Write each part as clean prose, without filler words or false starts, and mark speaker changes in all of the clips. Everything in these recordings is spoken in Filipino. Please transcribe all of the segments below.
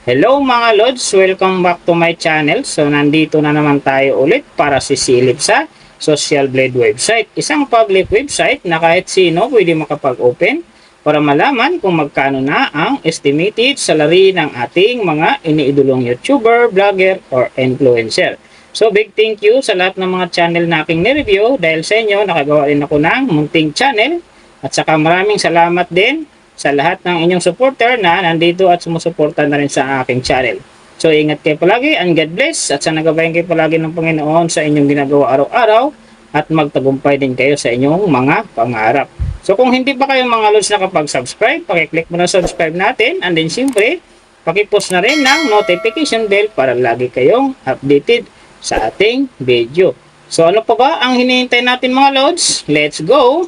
Speaker 1: Hello mga Lods! Welcome back to my channel. So nandito na naman tayo ulit para sisilip sa Social Blade website. Isang public website na kahit sino pwede makapag-open para malaman kung magkano na ang estimated salary ng ating mga iniidolong YouTuber, vlogger, or influencer. So big thank you sa lahat ng mga channel na aking ni-review. Dahil sa inyo nakagawa rin ako ng munting channel. At saka maraming salamat din sa lahat ng inyong supporter na nandito at sumusuporta na rin sa aking channel. So ingat kayo palagi and God bless, at sana gabayan kayo palagi ng Panginoon sa inyong ginagawa araw-araw at magtagumpay din kayo sa inyong mga pangarap. So kung hindi pa kayo mga Lods nakapag-subscribe, pakiclick mo na subscribe natin, and then siyempre pakipost na rin ng notification bell para lagi kayong updated sa ating video. So ano pa ba ang hinihintay natin mga Lods? Let's go!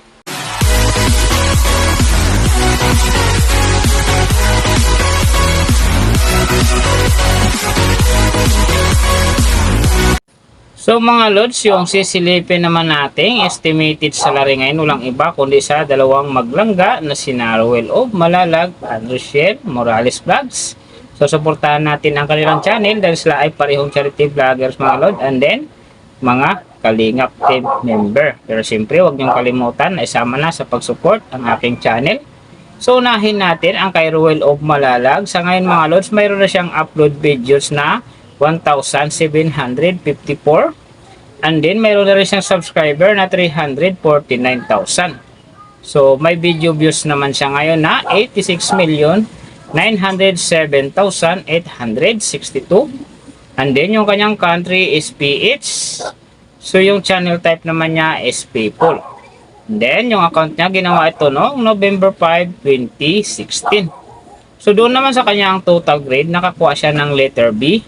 Speaker 1: So mga Lods, yung sisilipin naman nating estimated salary ngayon walang iba kundi sa dalawang maglangga na sina Ruel of Malalag at Rochelle Morales Vlogs. So suportahan natin ang kanilang channel dahil sila ay parehong charity vloggers mga Lods, and then mga Kalingap team member. Pero siyempre huwag niyong kalimutan na isama na sa pag-support ang aking channel. So unahin natin ang kay Ruel of Malalag. Sa ngayon mga Lods, mayroon na siyang upload videos na 1,754, and then mayroon na rin siyang subscriber na 349,000. So may video views naman siya ngayon na 86,907,862, and then yung kanyang country is PH. So yung channel type naman niya is people. And then yung account niya ginawa ito noong November 5, 2016. So doon naman sa kanyang total grade nakakuha siya ng letter B.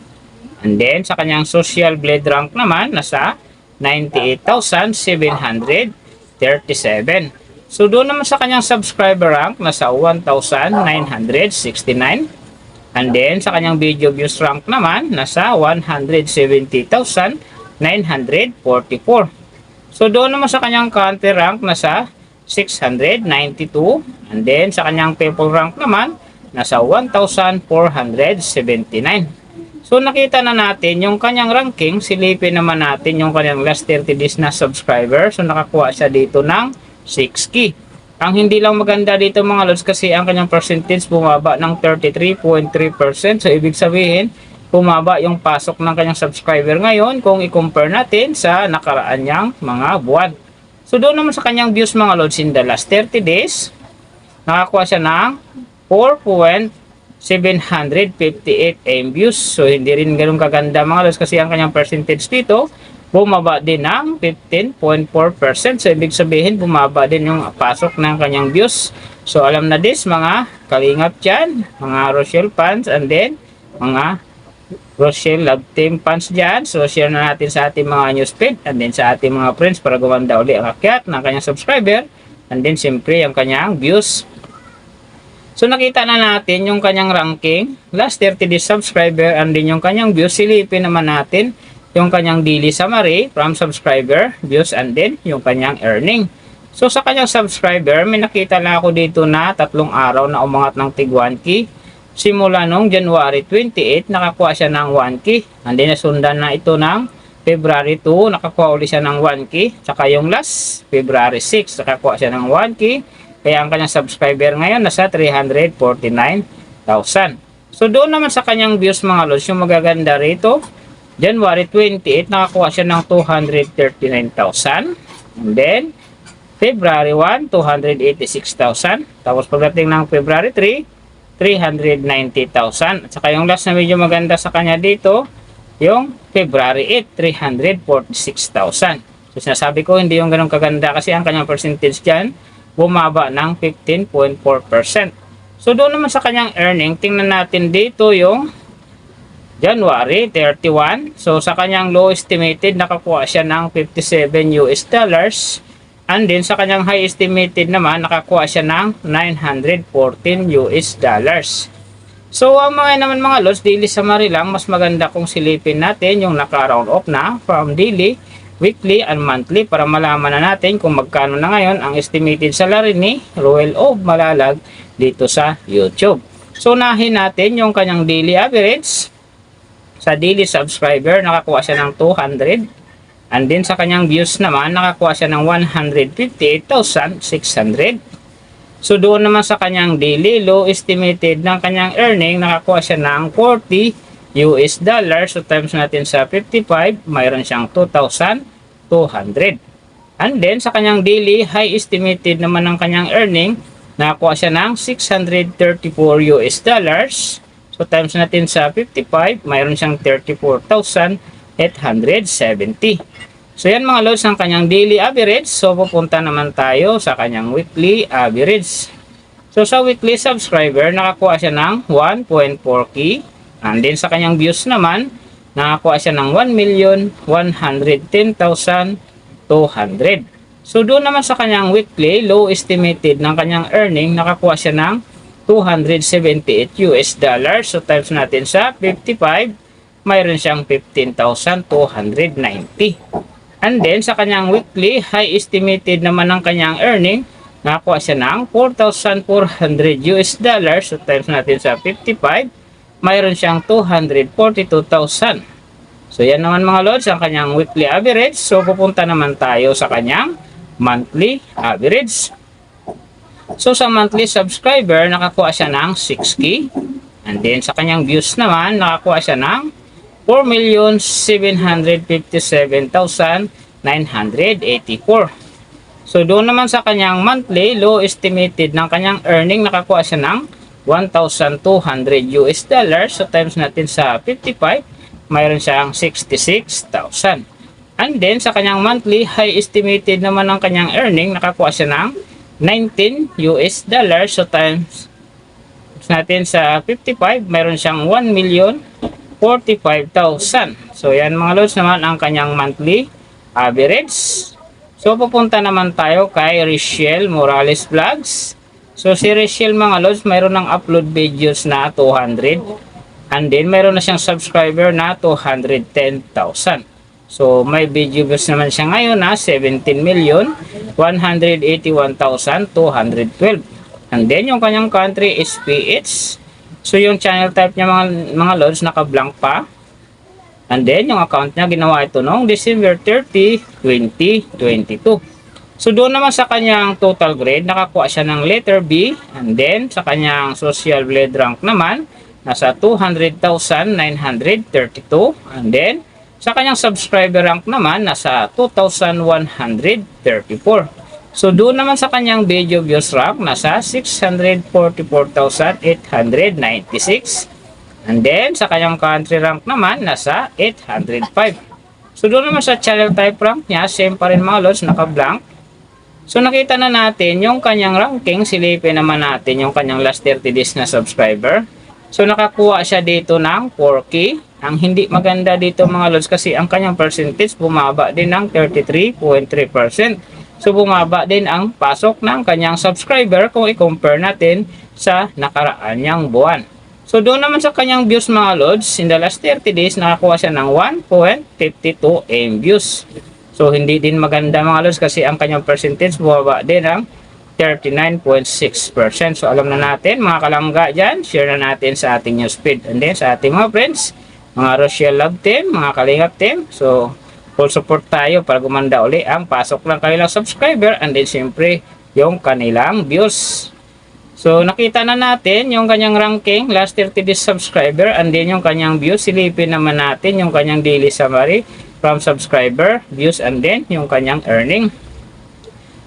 Speaker 1: And then, sa kanyang social blade rank naman, nasa 98,737. So, doon naman sa kanyang subscriber rank, nasa 1,969. And then, sa kanyang video views rank naman, nasa 170,944. So, doon naman sa kanyang country rank, nasa 692. And then, sa kanyang people rank naman, nasa 1,479. So nakita na natin yung kanyang ranking, silipin naman natin yung kanyang last 30 days na subscriber. So nakakuha siya dito ng 6K. Ang hindi lang maganda dito mga Lods kasi ang kanyang percentage bumaba ng 33.3%. So ibig sabihin, bumaba yung pasok ng kanyang subscriber ngayon kung i-compare natin sa nakaraan niyang mga buwan. So doon naman sa kanyang views mga Lods in the last 30 days, nakakuha siya ng 4,758 views. So hindi rin ganoon kaganda mga Lods kasi ang kanyang percentage dito bumaba din ng 15.4%. So ibig sabihin bumaba din yung pasok ng kanyang views. So alam na this mga Kalingap dyan, mga Rochelle fans, and then mga Rochelle Love Team fans dyan. So share na natin sa ating mga newsfeed and then sa ating mga friends para gumanda uli ang akyat ng kanyang subscriber, and then siyempre ang kanyang views. So nakita na natin yung kanyang ranking, last 30 days subscriber, and din yung kanyang views. Silipin naman natin yung kanyang daily summary from subscriber, views, and then yung kanyang earning. So sa kanyang subscriber, may nakita na ako dito na 3 araw na umangat ng tig 1K. Simula nung January 28, nakakuha siya ng 1K. And then nasundan na ito ng February 2, nakakuha ulit siya ng 1K. Saka yung last, February 6, nakakuha siya ng 1K. Kaya ang kanyang subscriber ngayon nasa 349,000. So doon naman sa kanyang views mga Lods, yung magaganda rito, January 28, nakakuha siya ng 239,000. And then, February 1, 286,000. Tapos pagdating ng February 3, 390,000. At saka yung last na medyo maganda sa kanya dito, yung February 8, 346,000. So sinasabi ko hindi yung ganun kaganda kasi ang kanyang percentage dyan bumaba ng 15.4%. So doon naman sa kanyang earning, tingnan natin dito yung January 31. So sa kanyang low estimated, nakakuha siya ng $57. And then sa kanyang high estimated naman, nakakuha siya ng $914. So ang mga naman mga Lods, daily summary lang, mas maganda kung silipin natin yung naka-round off na from daily, weekly, and monthly para malaman na natin kung magkano na ngayon ang estimated salary ni Ruel of Malalag dito sa YouTube. So unahin natin yung kanyang daily average. Sa daily subscriber, nakakuha siya ng 200. And then sa kanyang views naman, nakakuha siya ng 158,600. So doon naman sa kanyang daily low estimated ng kanyang earning, nakakuha siya ng 40 US dollars. So times natin sa 55, mayroon siyang 2,200. And then sa kanyang daily high estimated naman ng kanyang earning, nakakuha siya ng 634 US dollars. So times natin sa 55, mayroon siyang 34,870. So yan mga lods ang kanyang daily average. So pupunta naman tayo sa kanyang weekly average. So sa weekly subscriber, nakakuha siya ng 1.4K. And then sa kanyang views naman, nakakuha siya ng 1,110,200. So doon naman sa kanyang weekly low estimated ng kanyang earning, nakakuha siya ng 278 US dollars. So times natin sa 55, mayroon siyang 15,290. And then sa kanyang weekly high estimated naman ng kanyang earning, nakakuha siya ng 4,400 US dollars. So times natin sa 55, mayroon siyang 242,000. So yan naman mga lods ang kanyang weekly average. So pupunta naman tayo sa kanyang monthly average. So sa monthly subscriber, nakakuha siya ng 6K. And then sa kanyang views naman, nakakuha siya ng 4,757,984. So doon naman sa kanyang monthly low estimated ng kanyang earning, nakakuha siya ng 1,200 US dollars. So times natin sa 55, mayroon siyang 66,000. And then sa kanyang monthly high estimated naman ng kanyang earning, nakakuha siya ng 19 US dollars. So times natin sa 55, mayroon siyang 1,045,000. So yan mga lods naman ang kanyang monthly average. So pupunta naman tayo kay Rachel Morales Vlogs. So si Rachel mga lods, mayroon ng upload videos na 200. And then mayroon na siyang subscriber na 210,000. So may video views naman siya ngayon na 17,181,212. And then yung kanyang country is PH. So yung channel type niya mga lods, naka-blank pa. And then yung account niya, ginawa ito noong December 30, 2022. So doon naman sa kanyang total grade, nakakuha siya ng letter B. And then sa kanyang social blade rank naman, nasa 200,932. And then sa kanyang subscriber rank naman, nasa 2,134. So doon naman sa kanyang video views rank, nasa 644,896. And then sa kanyang country rank naman, nasa 805. So doon naman sa channel type rank niya, same pa rin mga lods, naka-blank. So nakita na natin yung kanyang ranking. Silipin naman natin yung kanyang last 30 days na subscriber. So nakakuha siya dito ng 4K. Ang hindi maganda dito mga lods, kasi ang kanyang percentage bumaba din ng 33.3%. So bumaba din ang pasok ng kanyang subscriber kung i-compare natin sa nakaraan niyang buwan. So doon naman sa kanyang views mga lods, in the last 30 days nakakuha siya ng 1.52 M views. So hindi din maganda mga lods, kasi ang kanyang percentage bumaba din ng 39.6%. So alam na natin mga kalangga dyan, share na natin sa ating newsfeed. And then sa ating mga friends, mga Rochelle Love Team, mga Kalingap Team. So full support tayo para gumanda uli ang pasok ng kanilang subscriber. And then siyempre yung kanilang views. So nakita na natin yung kanyang ranking, last 30 days subscriber. And then yung kanyang views. Silipin naman natin yung kanyang daily summary from subscriber, views, and then yung kanyang earning.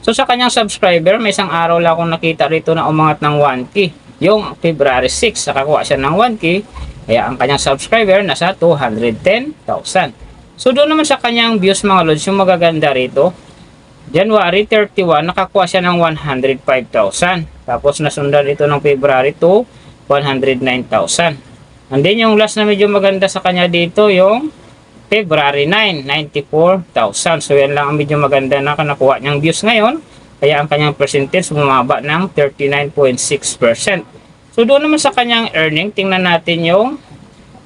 Speaker 1: So sa kanyang subscriber, may isang araw lang akong nakita rito na umangat ng 1K. Yung February 6, nakakuha siya ng 1K. Kaya ang kanyang subscriber nasa 210,000. So doon naman sa kanyang views mga lods, yung magaganda rito, January 31, nakakuha siya ng 105,000. Tapos nasundan ito ng February 2, 109,000. And then yung last na medyo maganda sa kanya dito, yung February 9, 94,000. So yan lang ang medyo maganda na nakuha niyang views ngayon. Kaya ang kanyang percentage bumaba ng 39.6%. So doon naman sa kanyang earning, tingnan natin yung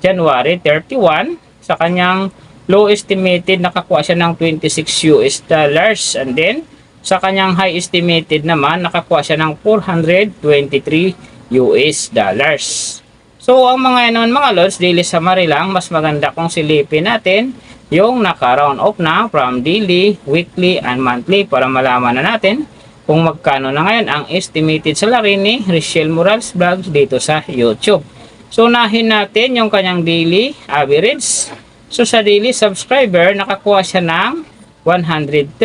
Speaker 1: January 31. Sa kanyang low estimated, nakakuha siya ng 26 US dollars. And then sa kanyang high estimated naman, nakakuha siya ng 423 US dollars. So, ang mga naman mga lods, daily summary lang, mas maganda kung silipin natin yung naka-round off na from daily, weekly, and monthly para malaman na natin kung magkano na ngayon ang estimated salary ni Richelle Morales Vlogs dito sa YouTube. So, unahin natin yung kanyang daily average. So, sa daily subscriber, nakakuha siya ng 134.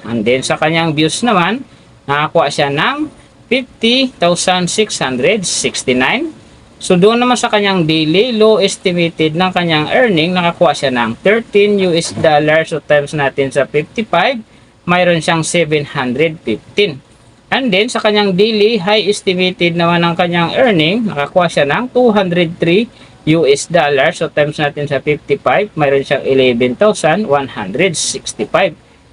Speaker 1: And then, sa kanyang views naman, nakakuha siya ng 50,669. So, doon naman sa kanyang daily, low estimated ng kanyang earning, nakakuha siya ng 13 US dollars. So, times natin sa 55, mayroon siyang 715. And then, sa kanyang daily, high estimated naman ng kanyang earning, nakakuha siya ng 203 US dollars. So, times natin sa 55, mayroon siyang 11,165.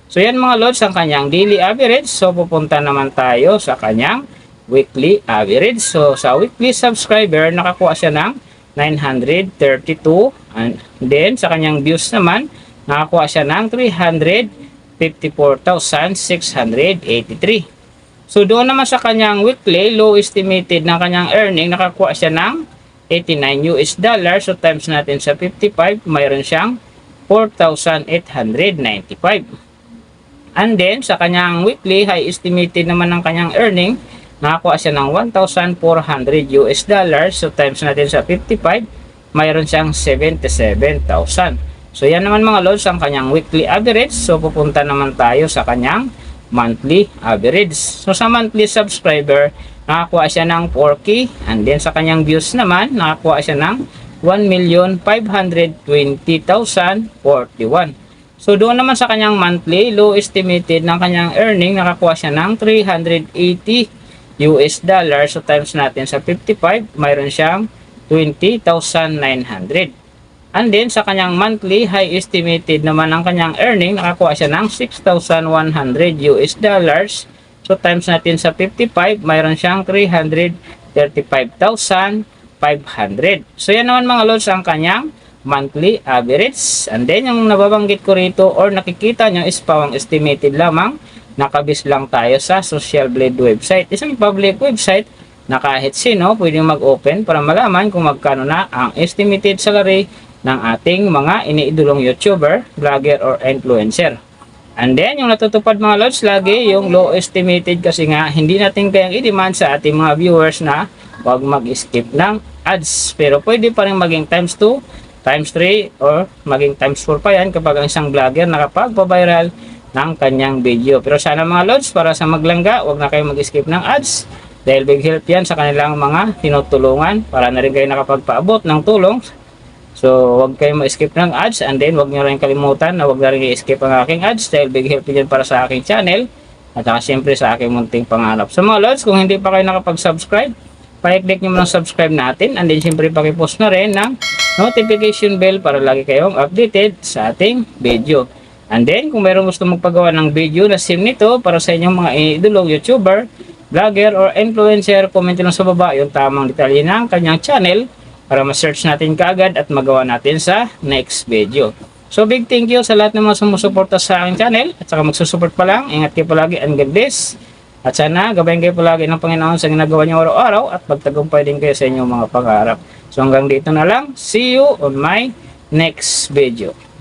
Speaker 1: So, yan mga lods, ang kanyang daily average. So, pupunta naman tayo sa kanyang weekly average. So, sa weekly subscriber, nakakuha siya ng 932. And then, sa kanyang views naman, nakakuha siya ng 354,683. So, doon naman sa kanyang weekly, low estimated ng kanyang earning, nakakuha siya ng 89 US dollars. So, times natin sa 55, mayroon siyang 4,895. And then, sa kanyang weekly, high estimated naman ng kanyang earning, nakakuha siya ng 1,400 US dollars. So, times natin sa 55, mayroon siyang 77,000. So, yan naman mga lods ang kanyang weekly average. So, pupunta naman tayo sa kanyang monthly average. So, sa monthly subscriber, nakakuha siya ng 4K. And then, sa kanyang views naman, nakakuha siya ng 1,520,041. So, doon naman sa kanyang monthly, low estimated ng kanyang earning, nakakuha siya ng 380 US dollars. So, times natin sa 55, mayroon siyang 20,900. And then, sa kanyang monthly, high estimated naman ang kanyang earning, nakakuha siya ng 6,100 US dollars. So, times natin sa 55, mayroon siyang 335,500. So, yan naman mga lods ang kanyang monthly average. And then, yung nababanggit ko rito or nakikita nyo is pawang estimated lamang. Nakabis lang tayo sa Social Blade website. Isang public website na kahit sino pwedeng mag-open para malaman kung magkano na ang estimated salary ng ating mga iniidolong YouTuber, vlogger, or influencer. And then, yung natutupad mga lods, lagi yung low estimated kasi nga hindi natin kayang i-demand sa ating mga viewers na huwag mag-skip ng ads. Pero pwede pa rin maging times 2, times 3, or maging times 4 pa yan kapag ang isang vlogger nakapagpa-viral ng kanyang video. Pero sana mga lods, para sa maglangga, huwag na kayo mag-skip ng ads dahil big help yan sa kanilang mga tinutulungan para na rin kayo nakapagpaabot ng tulong. So, huwag kayo mag-skip ng ads and then huwag nyo rin kalimutan na huwag na rin i-skip ang aking ads dahil big help yan para sa aking channel at saka siyempre sa aking munting pangarap. So mga lods, kung hindi pa kayo nakapag-subscribe, pa-click nyo muna subscribe natin and then siyempre pakipost na rin ng notification bell para lagi kayong updated sa ating video. And then, kung mayroong gusto magpagawa ng video na sim nito para sa inyong mga idolong YouTuber, vlogger, or influencer, comment lang sa baba yung tamang detalye ng kanyang channel para ma-search natin kaagad at magawa natin sa next video. So, big thank you sa lahat ng mga sumusuporta sa aking channel at saka magsusupport pa lang. Ingat kayo palagi and God bless. At sana, gabayan kayo palagi ng Panginoon sa ginagawa niyo araw-araw at pagtagumpay din kayo sa inyong mga pangarap. So, hanggang dito na lang. See you on my next video.